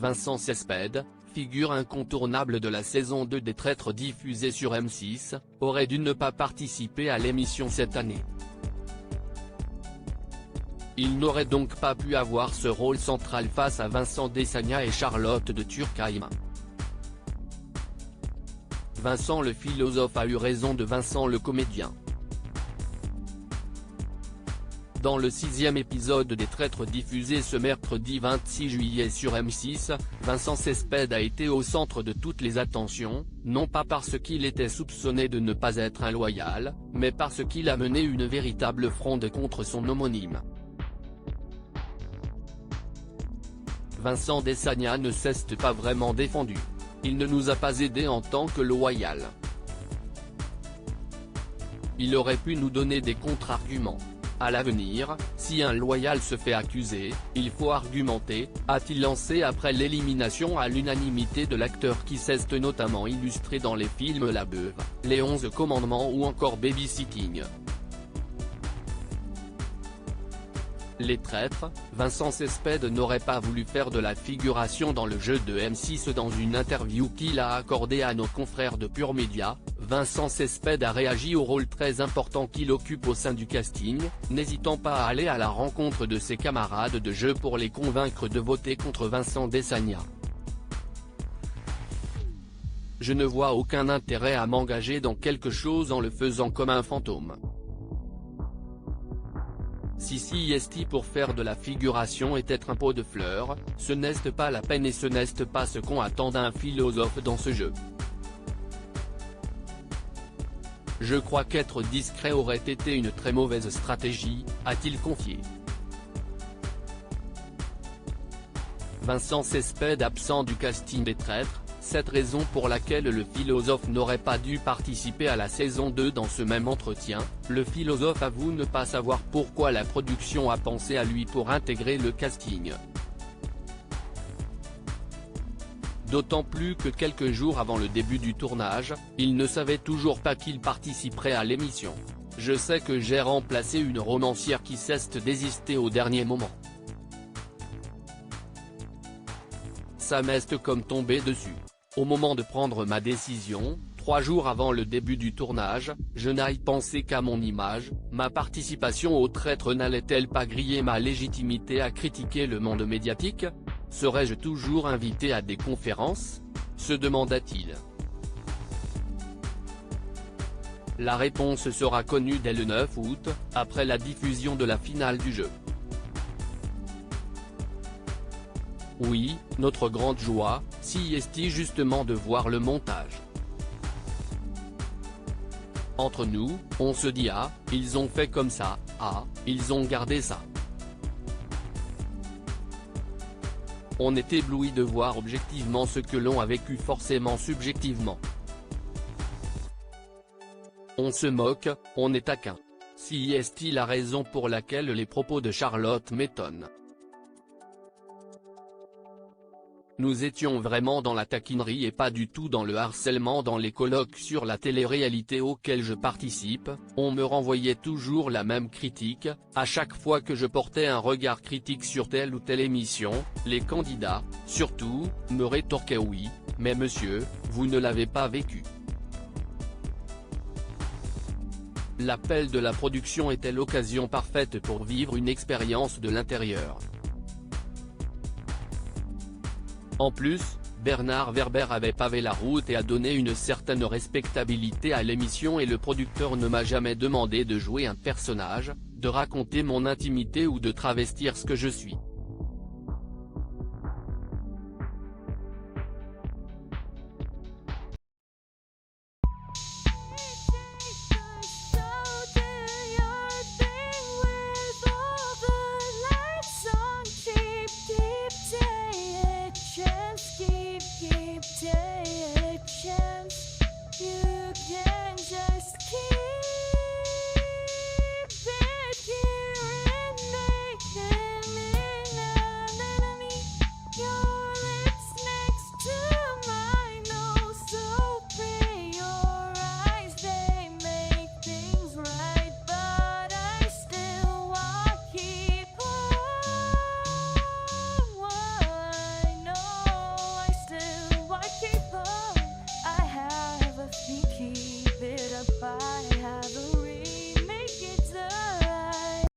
Vincent Cespedes, figure incontournable de la saison 2 des Traîtres diffusée sur M6, aurait dû ne pas participer à l'émission cette année. Il n'aurait donc pas pu avoir ce rôle central face à Vincent Desagna et Charlotte de Turckheim. Vincent le philosophe a eu raison de Vincent le comédien. Dans le 6e épisode des Traîtres diffusé ce mercredi 26 juillet sur M6, Vincent Cespedes a été au centre de toutes les attentions, non pas parce qu'il était soupçonné de ne pas être un loyal, mais parce qu'il a mené une véritable fronde contre son homonyme. Vincent Desagna ne s'est pas vraiment défendu. Il ne nous a pas aidés en tant que loyal. Il aurait pu nous donner des contre-arguments. À l'avenir, si un loyal se fait accuser, il faut argumenter, a-t-il lancé après l'élimination à l'unanimité de l'acteur qui s'est notamment illustré dans les films La Beuve, Les 11 Commandements ou encore Babysitting. Les Traîtres, Vincent Cespedes n'aurait pas voulu faire de la figuration dans le jeu de M6. Dans une interview qu'il a accordée à nos confrères de Pure Média, Vincent Cespedes a réagi au rôle très important qu'il occupe au sein du casting, n'hésitant pas à aller à la rencontre de ses camarades de jeu pour les convaincre de voter contre Vincent Desagna. Je ne vois aucun intérêt à m'engager dans quelque chose en le faisant comme un fantôme. Si est pour faire de la figuration et être un pot de fleurs, ce n'est pas la peine et ce n'est pas ce qu'on attend d'un philosophe dans ce jeu. Je crois qu'être discret aurait été une très mauvaise stratégie, a-t-il confié. Vincent Cespedes absent du casting des Traîtres, cette raison pour laquelle le philosophe n'aurait pas dû participer à la saison 2. Dans ce même entretien, le philosophe avoue ne pas savoir pourquoi la production a pensé à lui pour intégrer le casting. D'autant plus que quelques jours avant le début du tournage, il ne savait toujours pas qu'il participerait à l'émission. Je sais que j'ai remplacé une romancière qui s'est désistée au dernier moment. Ça m'est comme tombé dessus. Au moment de prendre ma décision, 3 jours avant le début du tournage, je n'ai pensé qu'à mon image. Ma participation aux Traîtres n'allait-elle pas griller ma légitimité à critiquer le monde médiatique? Serais-je toujours invité à des conférences? Se demanda-t-il. La réponse sera connue dès le 9 août, après la diffusion de la finale du jeu. Oui, notre grande joie, si est justement de voir le montage. Entre nous, on se dit ah, ils ont fait comme ça, ah, ils ont gardé ça. On est ébloui de voir objectivement ce que l'on a vécu forcément subjectivement. On se moque, on est taquin. Si est la raison pour laquelle les propos de Charlotte m'étonnent. Nous étions vraiment dans la taquinerie et pas du tout dans le harcèlement. Dans les colloques sur la télé-réalité auxquels je participe, on me renvoyait toujours la même critique, à chaque fois que je portais un regard critique sur telle ou telle émission, les candidats, surtout, me rétorquaient oui, mais monsieur, vous ne l'avez pas vécu. L'appel de la production était l'occasion parfaite pour vivre une expérience de l'intérieur. En plus, Bernard Werber avait pavé la route et a donné une certaine respectabilité à l'émission et le producteur ne m'a jamais demandé de jouer un personnage, de raconter mon intimité ou de travestir ce que je suis.